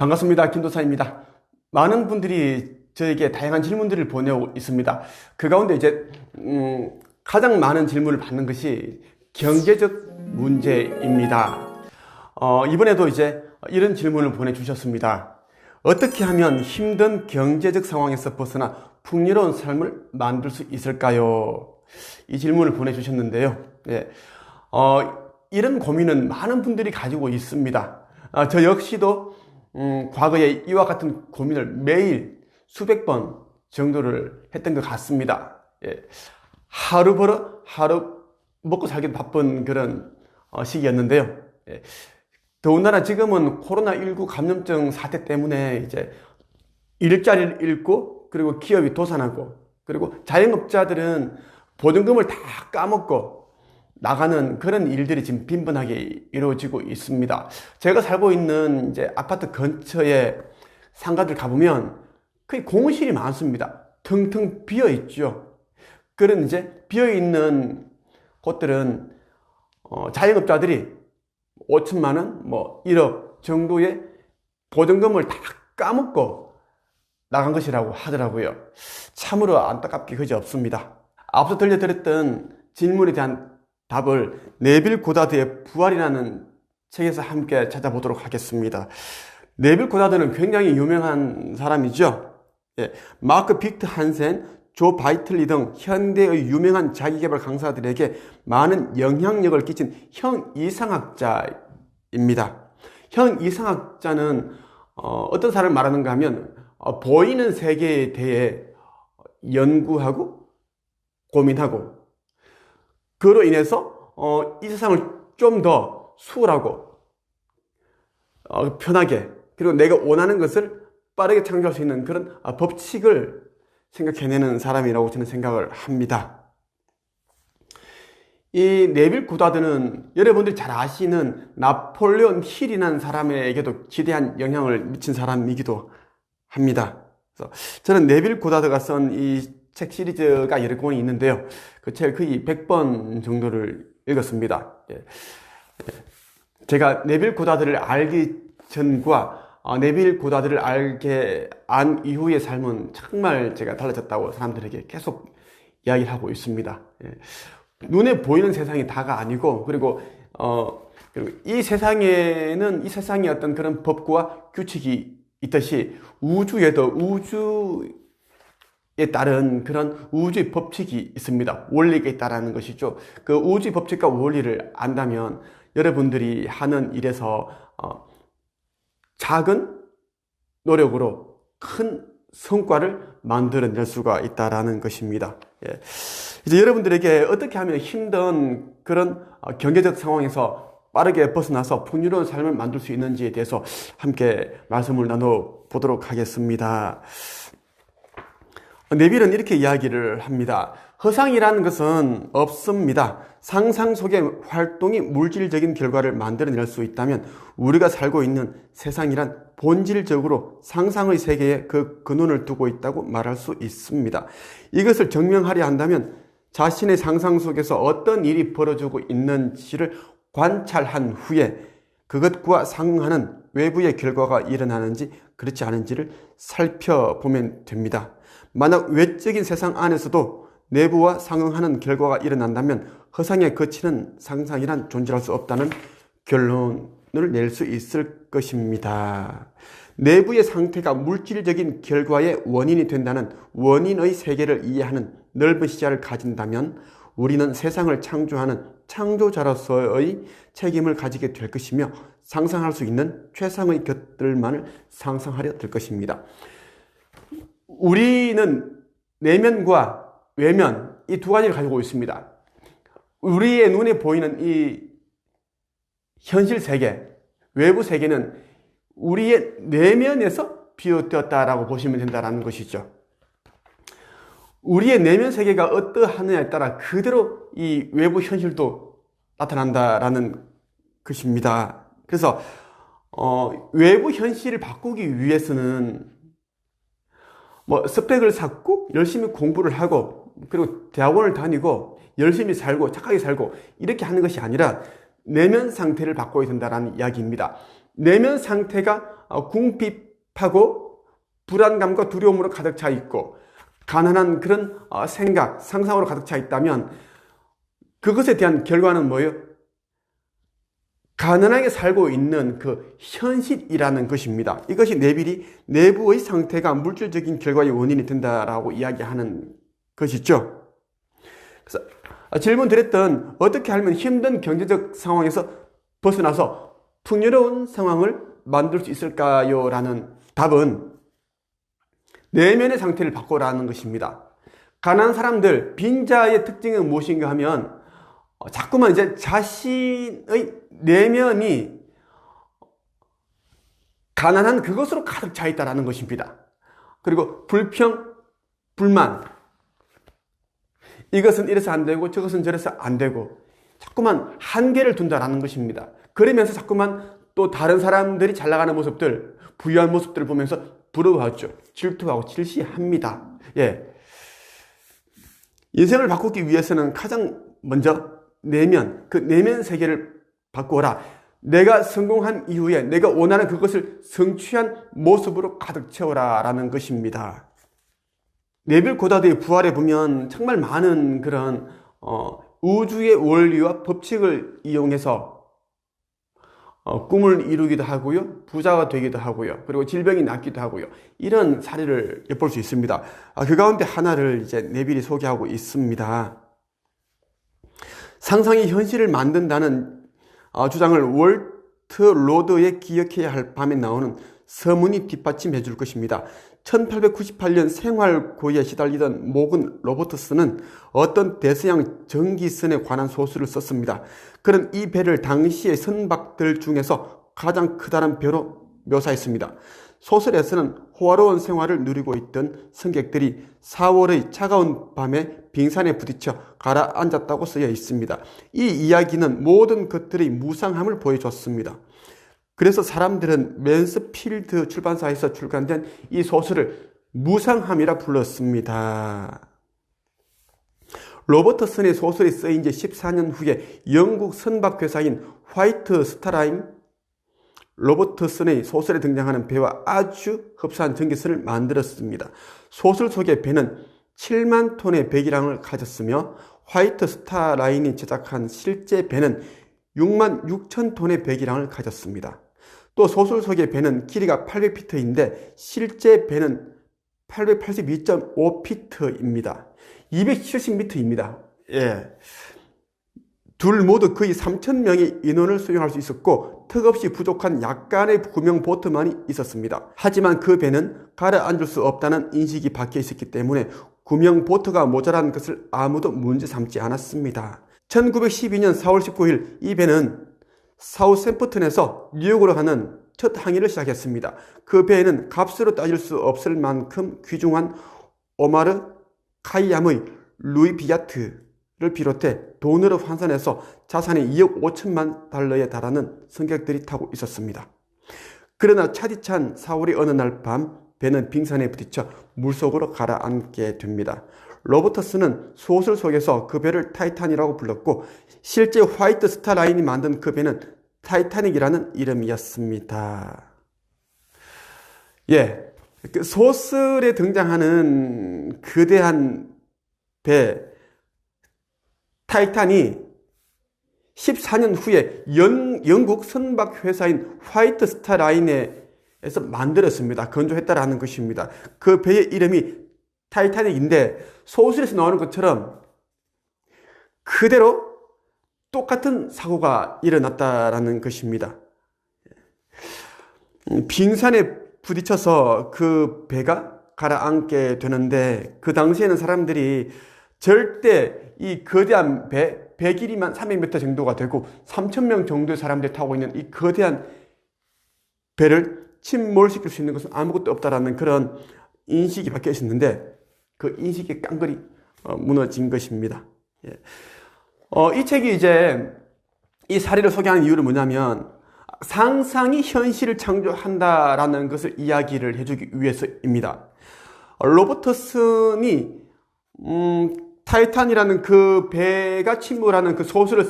반갑습니다. 김도사입니다. 많은 분들이 저에게 다양한 질문들을 보내고 있습니다. 그 가운데 가장 많은 질문을 받는 것이 경제적 문제입니다. 이번에도 이런 질문을 보내주셨습니다. 어떻게 하면 힘든 경제적 상황에서 벗어나 풍요로운 삶을 만들 수 있을까요? 이 질문을 보내주셨는데요. 이런 고민은 많은 분들이 가지고 있습니다. 저 역시도 과거에 이와 같은 고민을 매일 수백 번 정도를 했던 것 같습니다. 하루 벌어 하루 먹고 살기 바쁜 그런 시기였는데요. 더군다나 지금은 코로나19 감염증 사태 때문에 일자리를 잃고, 그리고 기업이 도산하고, 그리고 자영업자들은 보증금을 다 까먹고 나가는 그런 일들이 지금 빈번하게 이루어지고 있습니다. 제가 살고 있는 아파트 근처에 상가들 가보면 거의 공실이 많습니다. 텅텅 비어 있죠. 그런 비어 있는 곳들은 자영업자들이 5천만 원, 1억 정도의 보증금을 다 까먹고 나간 것이라고 하더라고요. 참으로 안타깝게 그지없습니다. 앞서 들려드렸던 질문에 대한 답을 네빌 고다드의 부활이라는 책에서 함께 찾아보도록 하겠습니다. 네빌 고다드는 굉장히 유명한 사람이죠. 마크 빅트 한센, 조 바이틀리 등 현대의 유명한 자기계발 강사들에게 많은 영향력을 끼친 형이상학자입니다. 형이상학자는 어떤 사람을 말하는가 하면 보이는 세계에 대해 연구하고 고민하고, 그로 인해서 이 세상을 좀 더 수월하고 편하게, 그리고 내가 원하는 것을 빠르게 창조할 수 있는 그런 법칙을 생각해내는 사람이라고 저는 생각을 합니다. 이 네빌 고다드는 여러분들이 잘 아시는 나폴레온 힐이라는 사람에게도 기대한 영향을 미친 사람이기도 합니다. 그래서 저는 네빌 고다드가 쓴 이 책 시리즈가 여러 권이 있는데요. 그 책을 거의 100번 정도를 읽었습니다. 제가 네빌 고다드를 알기 전과 네빌 고다드를 알게 안 이후의 삶은 정말 제가 달라졌다고 사람들에게 계속 이야기를 하고 있습니다. 눈에 보이는 세상이 다가 아니고, 그리고 이 세상에는 이 세상의 어떤 그런 법과 규칙이 있듯이 우주에도 우주에 따른 그런 우주의 법칙이 있습니다. 원리가 있다라는 것이죠. 그 우주의 법칙과 원리를 안다면 여러분들이 하는 일에서 작은 노력으로 큰 성과를 만들어낼 수가 있다라는 것입니다. 이제 여러분들에게 어떻게 하면 힘든 그런 경제적 상황에서 빠르게 벗어나서 풍요로운 삶을 만들 수 있는지에 대해서 함께 말씀을 나눠보도록 하겠습니다. 네빌은 이렇게 이야기를 합니다. 허상이라는 것은 없습니다. 상상 속의 활동이 물질적인 결과를 만들어낼 수 있다면 우리가 살고 있는 세상이란 본질적으로 상상의 세계에 그 근원을 두고 있다고 말할 수 있습니다. 이것을 증명하려 한다면 자신의 상상 속에서 어떤 일이 벌어지고 있는지를 관찰한 후에 그것과 상응하는 외부의 결과가 일어나는지 그렇지 않은지를 살펴보면 됩니다. 만약 외적인 세상 안에서도 내부와 상응하는 결과가 일어난다면 허상에 그치는 상상이란 존재할 수 없다는 결론을 낼 수 있을 것입니다. 내부의 상태가 물질적인 결과의 원인이 된다는 원인의 세계를 이해하는 넓은 시야를 가진다면 우리는 세상을 창조하는 창조자로서의 책임을 가지게 될 것이며 상상할 수 있는 최상의 것들만을 상상하려 될 것입니다. 우리는 내면과 외면, 이 두 가지를 가지고 있습니다. 우리의 눈에 보이는 이 현실 세계, 외부 세계는 우리의 내면에서 비롯되었다라고 보시면 된다는 것이죠. 우리의 내면 세계가 어떠하느냐에 따라 그대로 이 외부 현실도 나타난다라는 것입니다. 그래서 외부 현실을 바꾸기 위해서는 스펙을 쌓고 열심히 공부를 하고, 그리고 대학원을 다니고 열심히 살고 착하게 살고 이렇게 하는 것이 아니라 내면 상태를 바꿔야 된다는 이야기입니다. 내면 상태가 궁핍하고 불안감과 두려움으로 가득 차 있고 가난한 그런 생각, 상상으로 가득 차 있다면 그것에 대한 결과는 뭐예요? 가난하게 살고 있는 그 현실이라는 것입니다. 이것이 네빌이 내부의 상태가 물질적인 결과의 원인이 된다라고 이야기하는 것이죠. 그래서 질문 드렸던 어떻게 하면 힘든 경제적 상황에서 벗어나서 풍요로운 상황을 만들 수 있을까요? 라는 답은 내면의 상태를 바꾸라는 것입니다. 가난한 사람들, 빈자의 특징은 무엇인가 하면 자꾸만 이제 자신의 내면이 가난한 그것으로 가득 차 있다는 것입니다. 그리고 불평, 불만, 이것은 이래서 안 되고 저것은 저래서 안 되고 자꾸만 한계를 둔다는 것입니다. 그러면서 자꾸만 또 다른 사람들이 잘 나가는 모습들, 부유한 모습들을 보면서 부러워하죠. 질투하고 질시합니다. 예. 인생을 바꾸기 위해서는 가장 먼저 내면, 그 내면 세계를 바꾸어라. 내가 성공한 이후에 내가 원하는 그것을 성취한 모습으로 가득 채워라 라는 것입니다. 네빌 고다드의 부활에 보면 정말 많은 그런 우주의 원리와 법칙을 이용해서 꿈을 이루기도 하고요, 부자가 되기도 하고요, 그리고 질병이 낫기도 하고요, 이런 사례를 엿볼 수 있습니다. 그 가운데 하나를 이제 네빌이 소개하고 있습니다. 상상이 현실을 만든다는 주장을 월트 로드에 기억해야 할 밤에 나오는 서문이 뒷받침해 줄 것입니다. 1898년 생활고에 시달리던 모건 로버트스는 어떤 대서양 전기선에 관한 소설을 썼습니다. 그는 이 배를 당시의 선박들 중에서 가장 크다는 배로 묘사했습니다. 소설에서는 호화로운 생활을 누리고 있던 승객들이 4월의 차가운 밤에 빙산에 부딪혀 가라앉았다고 쓰여 있습니다. 이 이야기는 모든 것들의 무상함을 보여줬습니다. 그래서 사람들은 맨스필드 출판사에서 출간된 이 소설을 무상함이라 불렀습니다. 로버트슨의 소설이 쓰인 지 14년 후에 영국 선박회사인 화이트 스타라인 로버트슨의 소설에 등장하는 배와 아주 흡사한 전기선을 만들었습니다. 소설 속의 배는 7만 톤의 배기량을 가졌으며 화이트 스타라인이 제작한 실제 배는 6만 6천 톤의 배기량을 가졌습니다. 또 소설 속의 배는 길이가 800피트인데 실제 배는 882.5피트입니다. 270m입니다. 예. 둘 모두 거의 3,000명의 인원을 수용할 수 있었고 턱없이 부족한 약간의 구명 보트만이 있었습니다. 하지만 그 배는 가라앉을 수 없다는 인식이 박혀 있었기 때문에 구명 보트가 모자란 것을 아무도 문제 삼지 않았습니다. 1912년 4월 19일 이 배는 사우샘프턴에서 뉴욕으로 가는 첫 항해를 시작했습니다. 그 배에는 값으로 따질 수 없을 만큼 귀중한 오마르 카이암의 루이 비아트를 비롯해 돈으로 환산해서 자산이 2억 5천만 달러에 달하는 승객들이 타고 있었습니다. 그러나 차디찬 4월의 어느 날 밤 배는 빙산에 부딪혀 물속으로 가라앉게 됩니다. 로버트슨은 소설 속에서 그 배를 타이탄이라고 불렀고 실제 화이트 스타 라인이 만든 그 배는 타이타닉이라는 이름이었습니다. 예, 그 소설에 등장하는 거대한 배 타이탄이 14년 후에 영국 선박 회사인 화이트 스타 라인에서 만들었습니다. 건조했다라는 것입니다. 그 배의 이름이 타이타닉인데 소설에서 나오는 것처럼 그대로 똑같은 사고가 일어났다라는 것입니다. 빙산에 부딪혀서 그 배가 가라앉게 되는데 그 당시에는 사람들이 절대 이 거대한 배 길이만 300m 정도가 되고 3,000명 정도의 사람들이 타고 있는 이 거대한 배를 침몰시킬 수 있는 것은 아무것도 없다라는 그런 인식이 박혀 있었는데 그 인식이 깡그리 무너진 것입니다. 예. 이 책이 이제 이 사례를 소개하는 이유는 뭐냐면 상상이 현실을 창조한다라는 것을 이야기를 해주기 위해서입니다. 로버트슨이 타이탄이라는 그 배가 침몰하는 그 소설을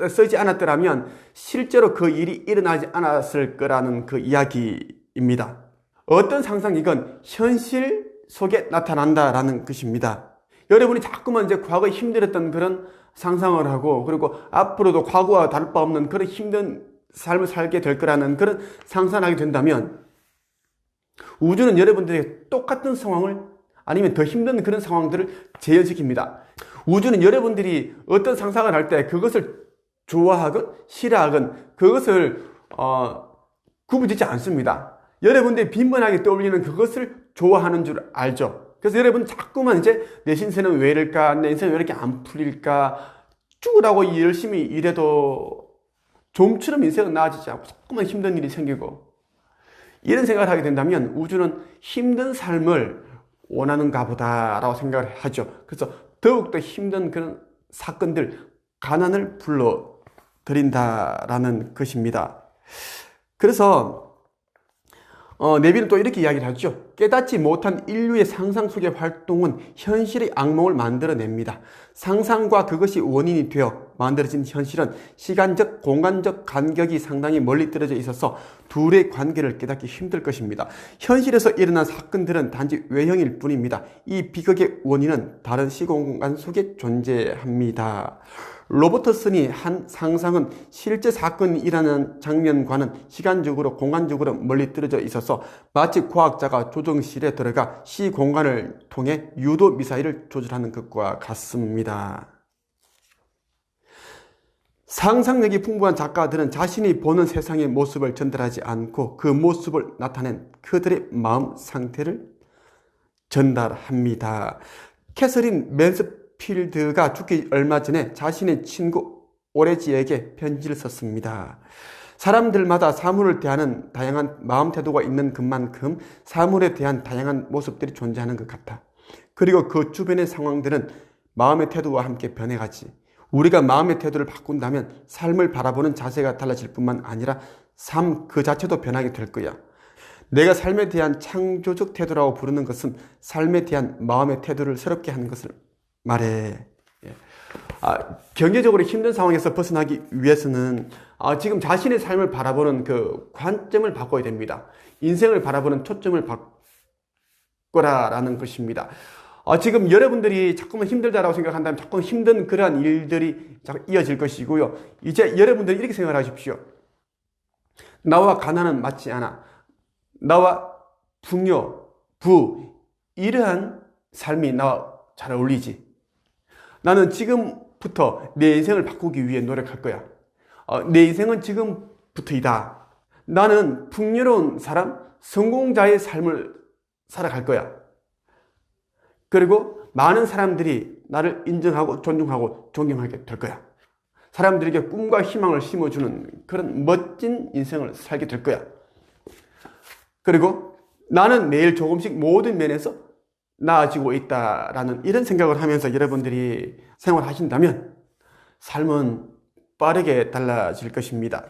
쓰지 않았더라면 실제로 그 일이 일어나지 않았을 거라는 그 이야기인 것입니다. 어떤 상상이건 현실 속에 나타난다라는 것입니다. 여러분이 자꾸만 이제 과거에 힘들었던 그런 상상을 하고, 그리고 앞으로도 과거와 다를 바 없는 그런 힘든 삶을 살게 될 거라는 그런 상상을 하게 된다면, 우주는 여러분들에게 똑같은 상황을, 아니면 더 힘든 그런 상황들을 재현시킵니다. 우주는 여러분들이 어떤 상상을 할 때 그것을 좋아하건 싫어하건 그것을 구분짓지 않습니다. 여러분들이 빈번하게 떠올리는 그것을 좋아하는 줄 알죠. 그래서 여러분 자꾸만 이제 내 신세는 왜 이럴까, 내 인생은 왜 이렇게 안 풀릴까, 죽으라고 열심히 일해도 좀처럼 인생은 나아지지 않고 자꾸만 힘든 일이 생기고, 이런 생각을 하게 된다면 우주는 힘든 삶을 원하는가 보다라고 생각을 하죠. 그래서 더욱더 힘든 그런 사건들, 가난을 불러들인다라는 것입니다. 그래서 네비는 또 이렇게 이야기를 하죠. 깨닫지 못한 인류의 상상 속의 활동은 현실의 악몽을 만들어냅니다. 상상과 그것이 원인이 되어 만들어진 현실은 시간적, 공간적 간격이 상당히 멀리 떨어져 있어서 둘의 관계를 깨닫기 힘들 것입니다. 현실에서 일어난 사건들은 단지 외형일 뿐입니다. 이 비극의 원인은 다른 시공간 속에 존재합니다. 로버트슨이 한 상상은 실제 사건이 일어나는 장면과는 시간적으로 공간적으로 멀리 떨어져 있어서 마치 과학자가 조정실에 들어가 시공간을 통해 유도 미사일을 조절하는 것과 같습니다. 상상력이 풍부한 작가들은 자신이 보는 세상의 모습을 전달하지 않고 그 모습을 나타낸 그들의 마음 상태를 전달합니다. 캐서린 맨스필드가 죽기 얼마 전에 자신의 친구 오레지에게 편지를 썼습니다. 사람들마다 사물을 대하는 다양한 마음 태도가 있는 것만큼 사물에 대한 다양한 모습들이 존재하는 것 같아. 그리고 그 주변의 상황들은 마음의 태도와 함께 변해가지. 우리가 마음의 태도를 바꾼다면 삶을 바라보는 자세가 달라질 뿐만 아니라 삶 그 자체도 변하게 될 거야. 내가 삶에 대한 창조적 태도라고 부르는 것은 삶에 대한 마음의 태도를 새롭게 하는 것을 말해. 경제적으로 힘든 상황에서 벗어나기 위해서는 지금 자신의 삶을 바라보는 그 관점을 바꿔야 됩니다. 인생을 바라보는 초점을 바꿔라라는 것입니다. 지금 여러분들이 자꾸만 힘들다라고 생각한다면 자꾸 힘든 그러한 일들이 자꾸 이어질 것이고요. 이제 여러분들이 이렇게 생각하십시오. 나와 가난은 맞지 않아. 나와 풍요, 부, 이러한 삶이 나와 잘 어울리지. 나는 지금부터 내 인생을 바꾸기 위해 노력할 거야. 내 인생은 지금부터이다. 나는 풍요로운 사람, 성공자의 삶을 살아갈 거야. 그리고 많은 사람들이 나를 인정하고 존중하고 존경하게 될 거야. 사람들에게 꿈과 희망을 심어주는 그런 멋진 인생을 살게 될 거야. 그리고 나는 매일 조금씩 모든 면에서 나아지고 있다라는 이런 생각을 하면서 여러분들이 생활하신다면 삶은 빠르게 달라질 것입니다.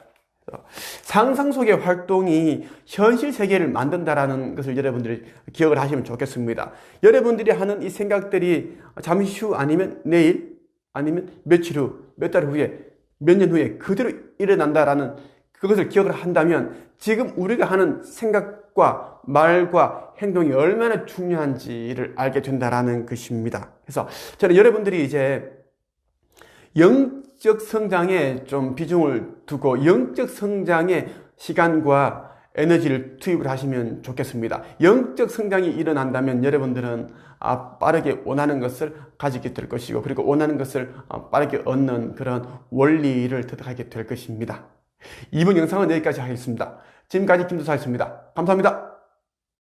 상상 속의 활동이 현실 세계를 만든다라는 것을 여러분들이 기억을 하시면 좋겠습니다. 여러분들이 하는 이 생각들이 잠시 후 아니면 내일 아니면 며칠 후, 몇 달 후에, 몇 년 후에 그대로 일어난다라는 그것을 기억을 한다면 지금 우리가 하는 생각과 말과 행동이 얼마나 중요한지를 알게 된다라는 것입니다. 그래서 저는 여러분들이 이제 영적 성장에 좀 비중을 두고 영적 성장에 시간과 에너지를 투입을 하시면 좋겠습니다. 영적 성장이 일어난다면 여러분들은 빠르게 원하는 것을 가지게 될 것이고, 그리고 원하는 것을 빠르게 얻는 그런 원리를 터득하게 될 것입니다. 이번 영상은 여기까지 하겠습니다. 지금까지 김도사였습니다. 감사합니다.